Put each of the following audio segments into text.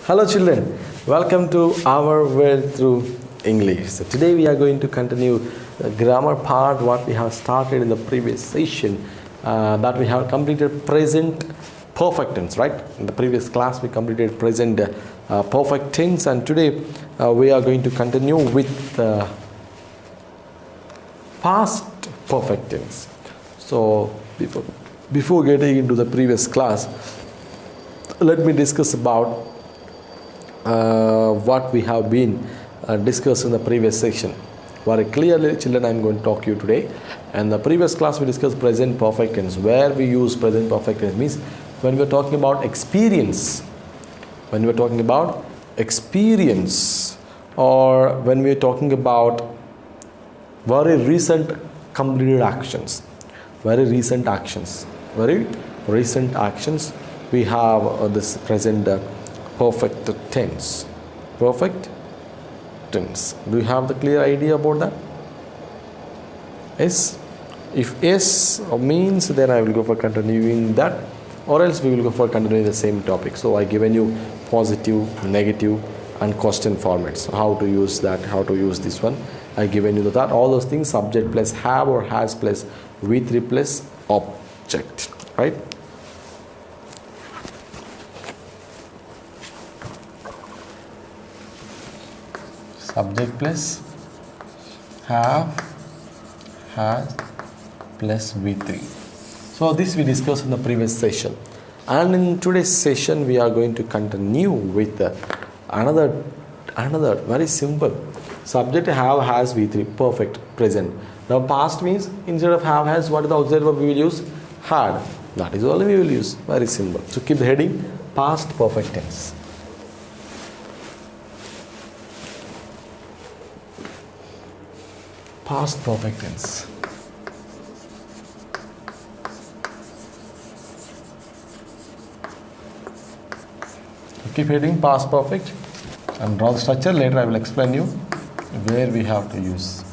Hello children, welcome to our way through English. So today we are going to continue the grammar part what we have started in the previous session, that we have completed present perfect tense, right? In the previous class we completed present perfect tense, and today we are going to continue with past perfect tense. So before getting into the previous class, let me discuss about what we have been discussed in the previous section. Very clearly, children, I am going to talk to you today. And the previous class we discussed present perfect tense. Where we use present perfect tense means when we are talking about experience. When we are talking about experience, or when we are talking about very recent completed actions. Very recent actions. We have this present perfect tense. Perfect tense. Do you have the clear idea about that? Yes. If yes means, then I will go for continuing that, or else we will go for continuing the same topic. So I given you positive, negative and question formats. How to use that, how to use this one. I given you that. All those things, subject plus have or has plus V3 plus object. Right? Subject plus have, has plus V3. So this we discussed in the previous session, and in today's session we are going to continue with another very simple subject. Have, has, V3, perfect, present. Now past means instead of have, has, what is the auxiliary verb we will use? Had. That is all we will use. Very simple. So keep the heading past perfect tense. Past perfect tense. Keep heading past perfect and draw the structure. Later I will explain you where we have to use.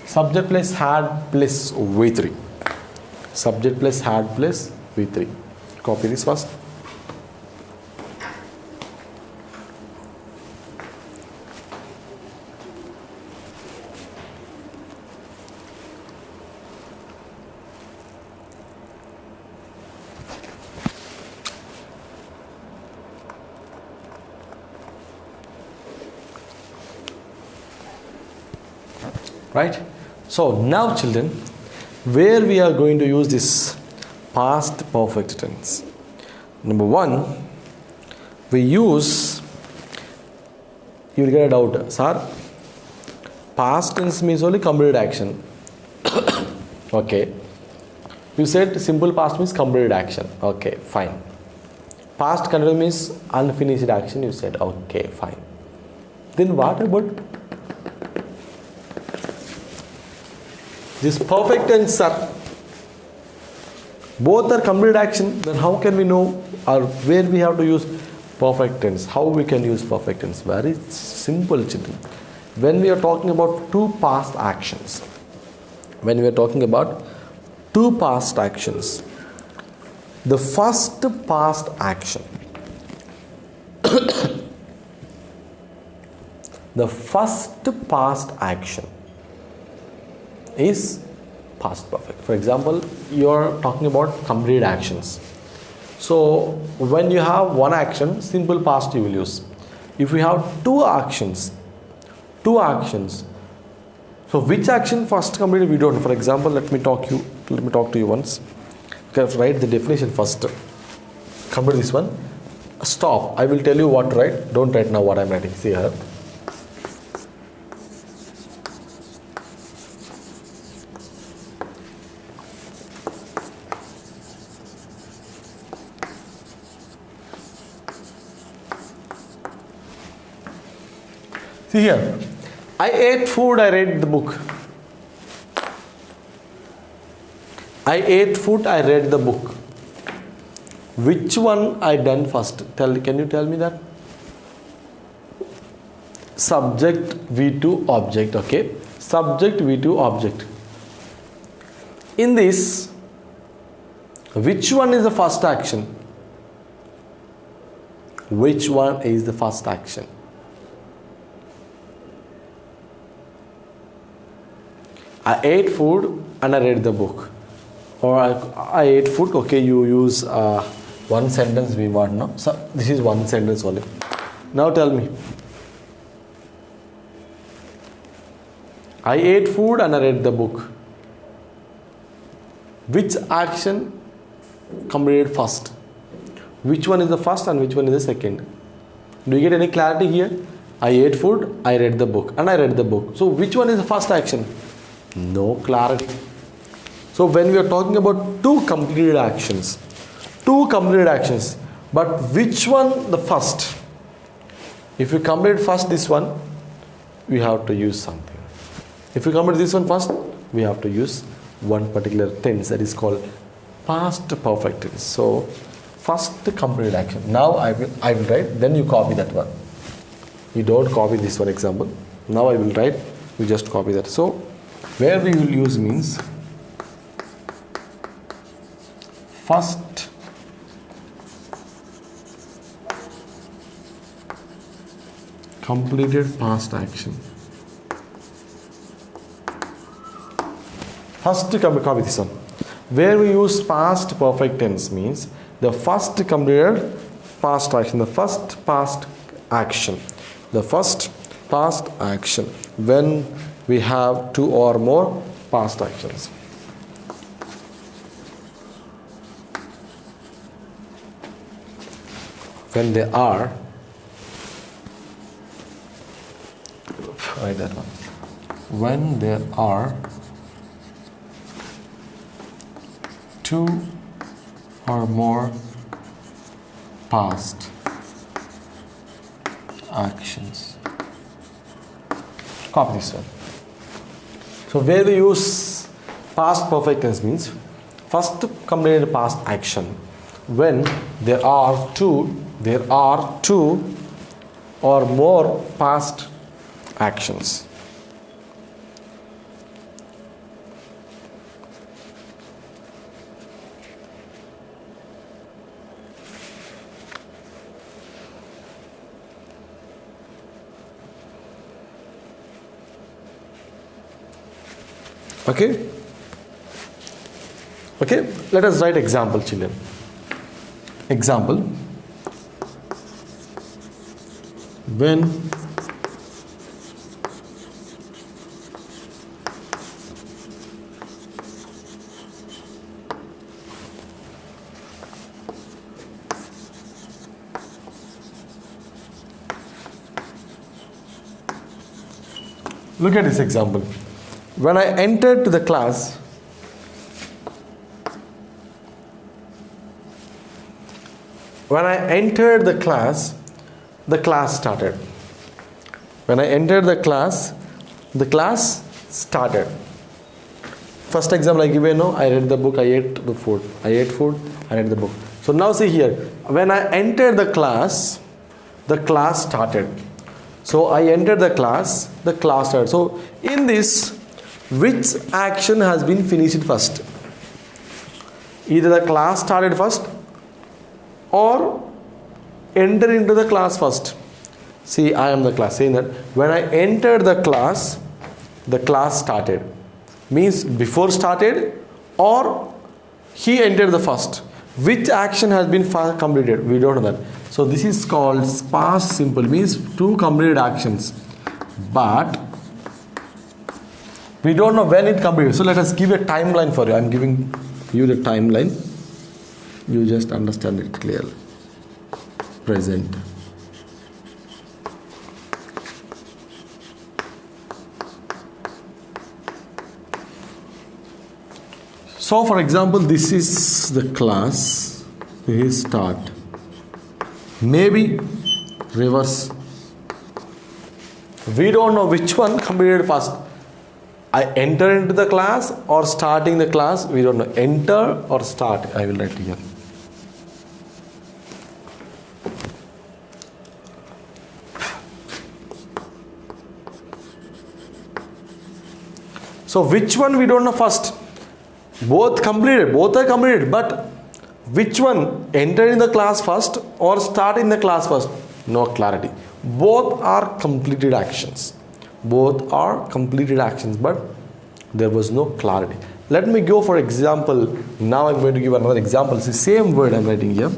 Subject plus had plus V3. Subject plus had plus V3. Copy this first. Right? So now children, where we are going to use this past perfect tense. Number one, we use, you will get a doubt, sir, past tense means only completed action. Okay. You said simple past means completed action. Okay, fine. Past continuous means unfinished action, you said. Okay, fine. Then what about this perfect tense, sir? Both are completed action. Then how can we know, or where we have to use perfect tense? How we can use perfect tense? Very simple, children. When we are talking about two past actions, the first past action, is past perfect. For example, you are talking about completed actions. So when you have one action, simple past you will use. If you have two actions, so which action first completed we don't know. For example, let me talk to you once. Okay, write the definition first. Complete this one. Stop. I will tell you what to write. Don't write now what I am writing. See here. See here, I ate food, I read the book. I ate food, I read the book. Which one I done first? Can you tell me that? Subject V2 object, okay? Subject V2 object. In this, Which one is the first action? Which one is the first action? I ate food and I read the book. Or I ate food. Okay, you use one sentence we want now. So this is one sentence only. Now tell me. I ate food and I read the book. Which action completed first? Which one is the first and which one is the second? Do you get any clarity here? I ate food, I read the book, and I read the book. So which one is the first action? No clarity. So when we are talking about two completed actions, but which one the first? If you complete first this one, we have to use something. If you complete this one first, we have to use one particular tense that is called past perfect tense. So first completed action. Now I will write, then you copy that one. You don't copy this one example. Now I will write, you just copy that. So where we will use means first completed past action. First copy this one. Where we use past perfect tense means the first completed past action, the first past action. The first past action when we have two or more past actions. When they are, write that one. When there are two or more past actions. Copy this one. So where we use past perfect tense means first completed past action when there are two or more past actions. Okay, let us write example, children. Example, when look at this example. When I entered to the class, the class started. When I entered the class started. First example I give you now, I read the book, I ate food, I read the book. So now see here, when I entered the class started. So I entered the class started. So in this, which action has been finished first? Either the class started first or enter into the class first. See, I am the class. Saying that when I entered the class started. Means before started or he entered the first. Which action has been completed? We don't know that. So this is called past simple. Means two completed actions. But we don't know when it completed. So let us give a timeline for you. I am giving you the timeline. You just understand it clearly. Present. So for example, this is the class. This is start. Maybe reverse. We don't know which one completed first. I enter into the class or starting the class. We don't know. Enter or start. I will write here. So which one we don't know first? Both are completed, but Which one, enter in the class first or start in the class first? No clarity. Both are completed actions. Both are completed actions, but there was no clarity. Let me go for example. Now I'm going to give another example. It's the same word I'm writing here.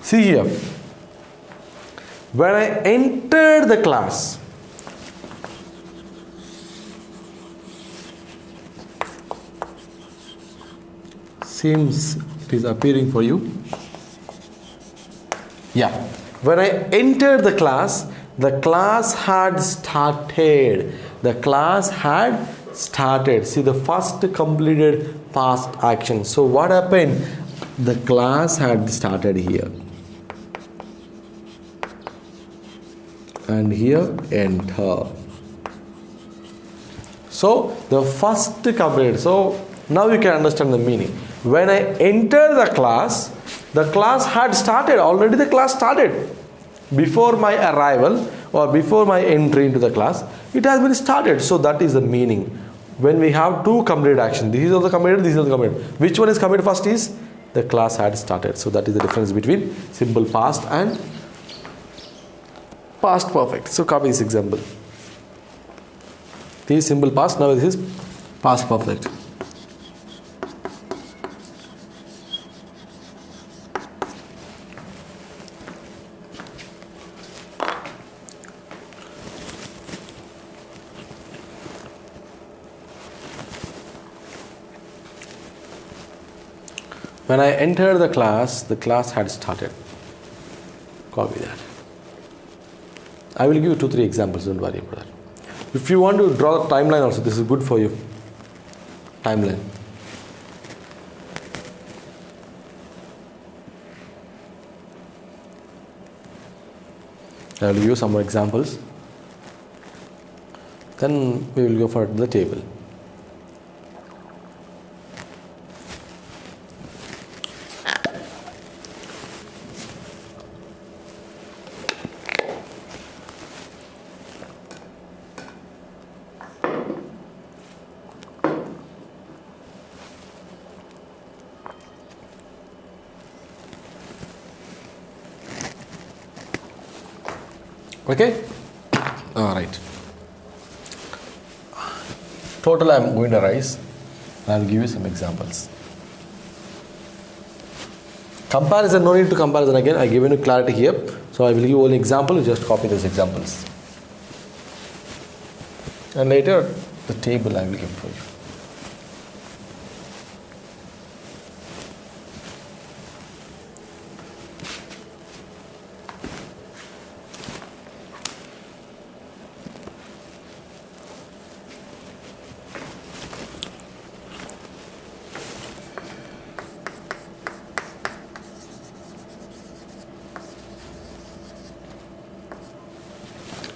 See here, when I entered the class, seems it is appearing for you. Yeah, when I entered the class had started. The class had started. See, the first completed past action. So what happened? The class had started here. And here enter. So the first completed. So now you can understand the meaning. When I enter the class had started. Already the class started. Before my arrival or before my entry into the class, it has been started. So that is the meaning. When we have two completed actions, this is also completed, this is also completed. Which one is completed first is the class had started. So that is the difference between simple past and past perfect. So copy this example. This is simple past, now this is past perfect. When I entered the class had started. Copy that. I will give you 2-3 examples, don't worry about that. If you want to draw the timeline also, this is good for you. Timeline. I will give you some more examples. Then we will go for the table. Okay? Alright. Total I am going to write. I will give you some examples. Comparison, no need to comparison again. I given you clarity here. So I will give one example, you just copy those examples. And later the table I will give for you.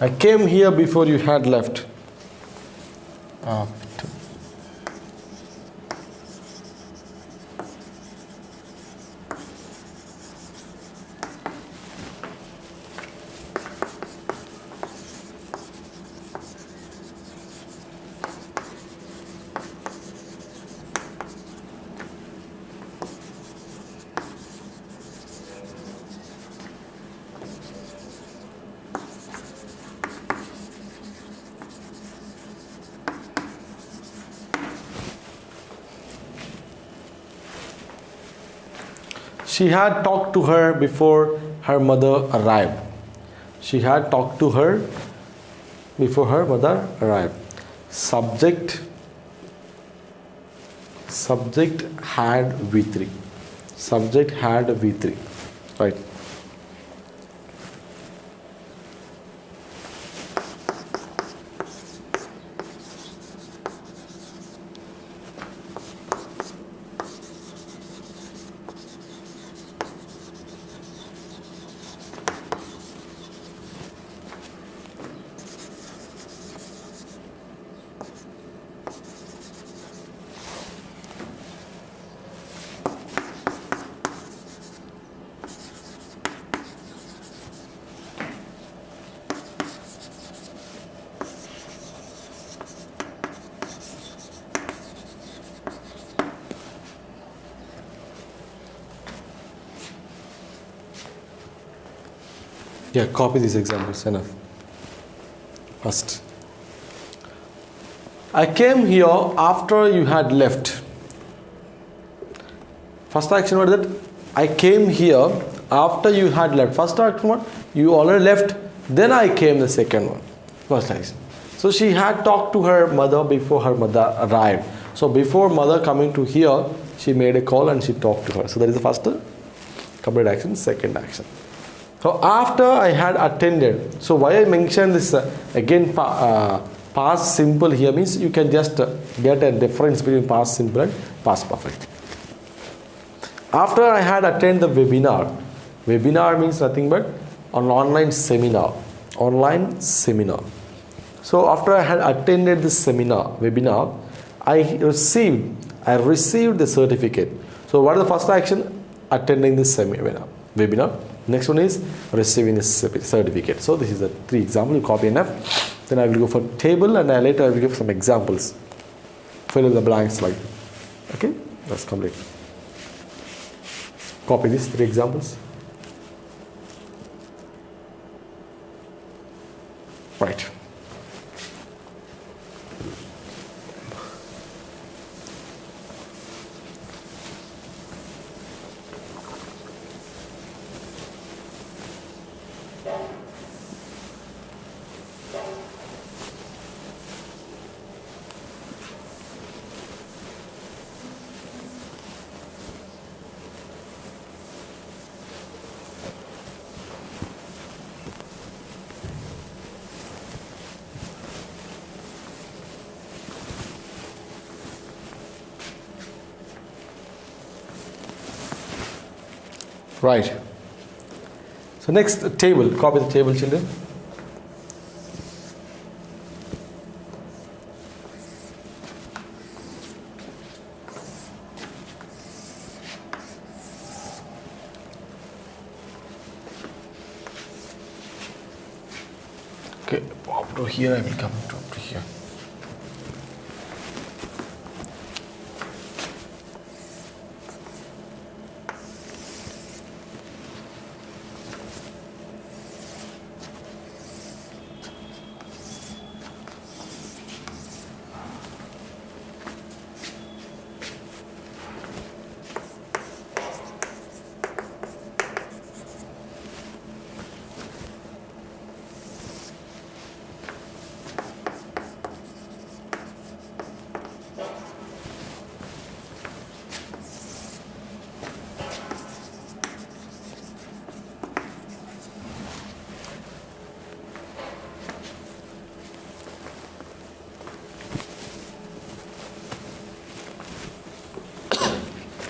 I came here before you had left. She had talked to her before her mother arrived. She had talked to her before her mother arrived. Subject had V3. Subject had V3. Right. Yeah, copy these examples, enough. First, I came here after you had left. First action was that I came here after you had left. First action what? You already left, then I came, the second one. First action. So she had talked to her mother before her mother arrived. So before mother coming to here, she made a call and she talked to her. So that is the first complete action, second action. So after I had attended, so why I mentioned this again past simple here means you can just get a difference between past simple and past perfect. After I had attended the webinar, webinar means nothing but an online seminar, online seminar. So after I had attended this webinar, I received the certificate. So what is the first action? Attending this webinar. Next one is receiving this certificate. So this is the 3 examples. You copy enough. Then I will go for table and later I will give some examples. Fill in the blanks like. Okay, that's complete. Copy these 3 examples. Right. Right. So next table, copy the table, children. Okay, up to here, I will come up to here.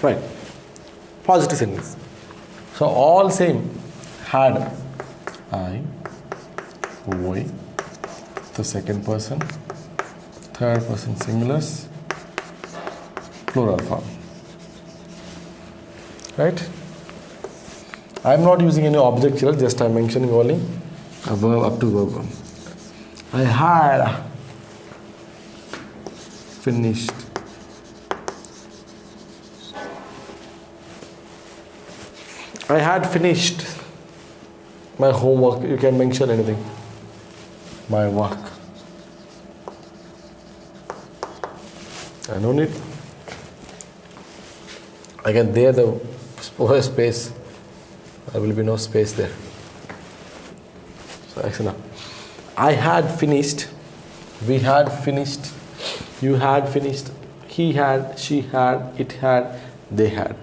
Right. Positive sentence. So all same. Had, I, we, the second person, third person singulars, plural form. Right? I am not using any object here, just I am mentioning only a verb up to verb. I had finished. I had finished my homework. You can mention anything. My work. I don't need. I can there the space. There will be no space there. So excellent. I had finished. We had finished. You had finished. He had. She had. It had. They had.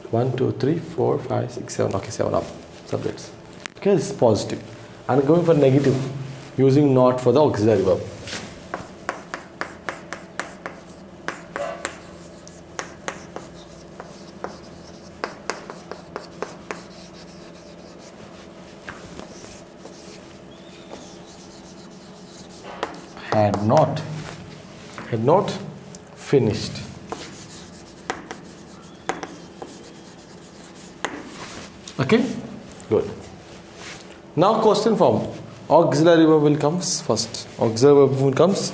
1, 2, 3, 4, 5, 6, 7. Okay, 7 up. Subjects. Okay, this is positive. And going for negative, using not for the auxiliary verb. Had not finished. Okay, good. Now question form. Auxiliary verb will comes first. Auxiliary verb will comes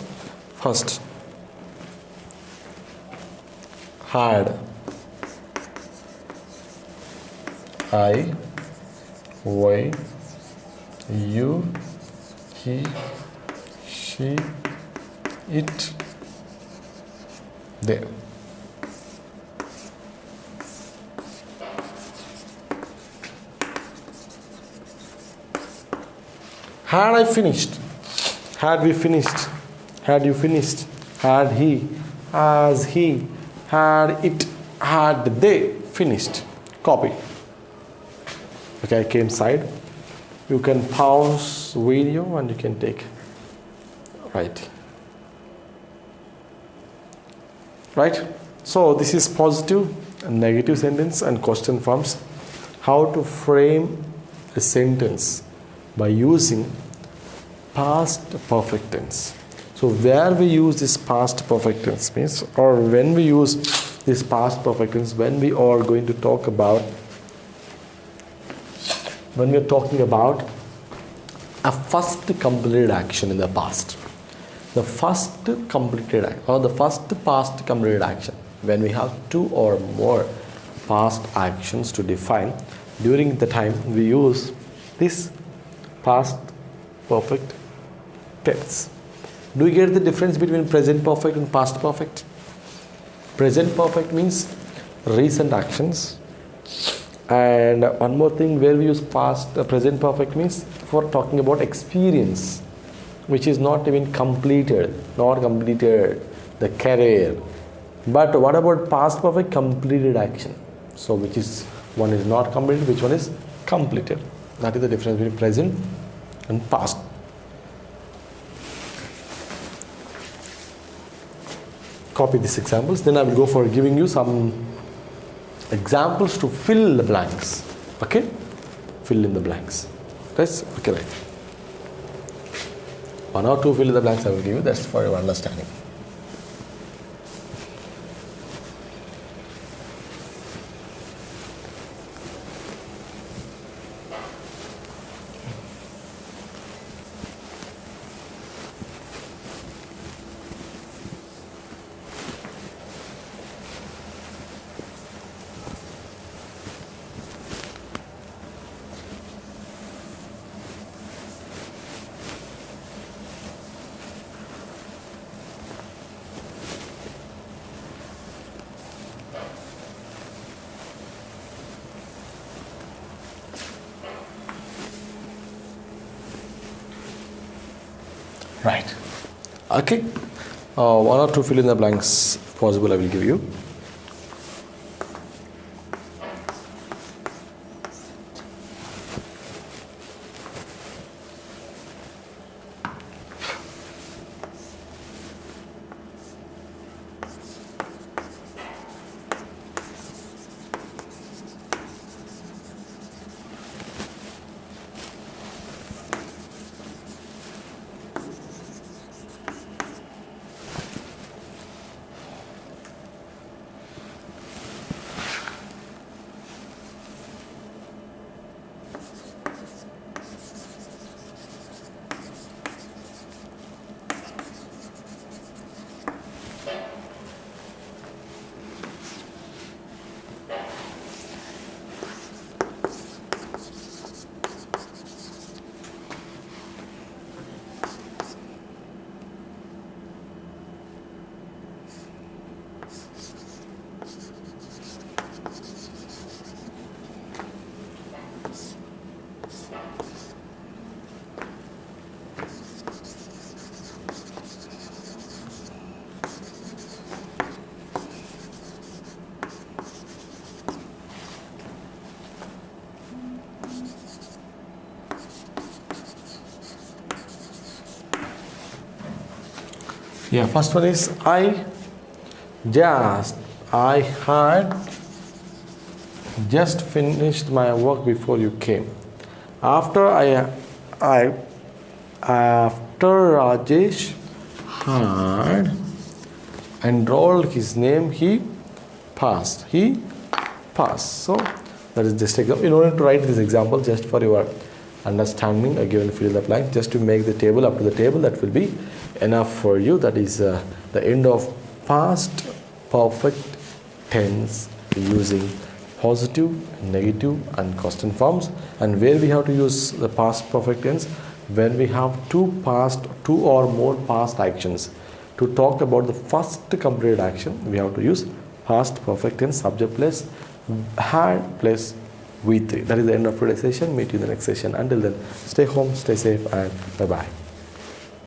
first. Had, I, we, You, he, she, it, they. Had I finished? Had we finished? Had you finished? Had he? Has he? Had it? Had they finished? Copy. Okay, I came side. You can pause video and you can take. Right. Right? So this is positive and negative sentence and question forms. How to frame a sentence by using past perfect tense. So where we use this past perfect tense means, or when we use this past perfect tense, when we are going to talk about, when we are talking about a first completed action in the past. The first completed act, or the first past completed action, when we have two or more past actions to define, during the time we use this past perfect tense. Do you get the difference between present perfect and past perfect? Present perfect means recent actions, and one more thing where we use past present perfect means for talking about experience which is not even completed, not completed the career. But what about past perfect? Completed action. So which is, one is not completed, which one is completed. That is the difference between present and past. Copy these examples. Then I will go for giving you some examples to fill the blanks. Okay? Fill in the blanks. Yes? Okay, right. One or two fill in the blanks I will give you. That's for your understanding. Right. Okay. One or two fill in the blanks if possible I will give you. Yeah, first one is I had just finished my work before you came. After Rajesh had enrolled his name, he passed. So that is just example. In order to write this example, just for your understanding, I given fill in the blank just to make the table up to the table. That will be enough for you. That is the end of past perfect tense using positive, negative, and question forms. And where we have to use the past perfect tense, when we have two or more past actions. To talk about the first completed action, we have to use past perfect tense, subject plus had plus V3. That is the end of today's session. Meet you in the next session. Until then, stay home, stay safe, and bye bye.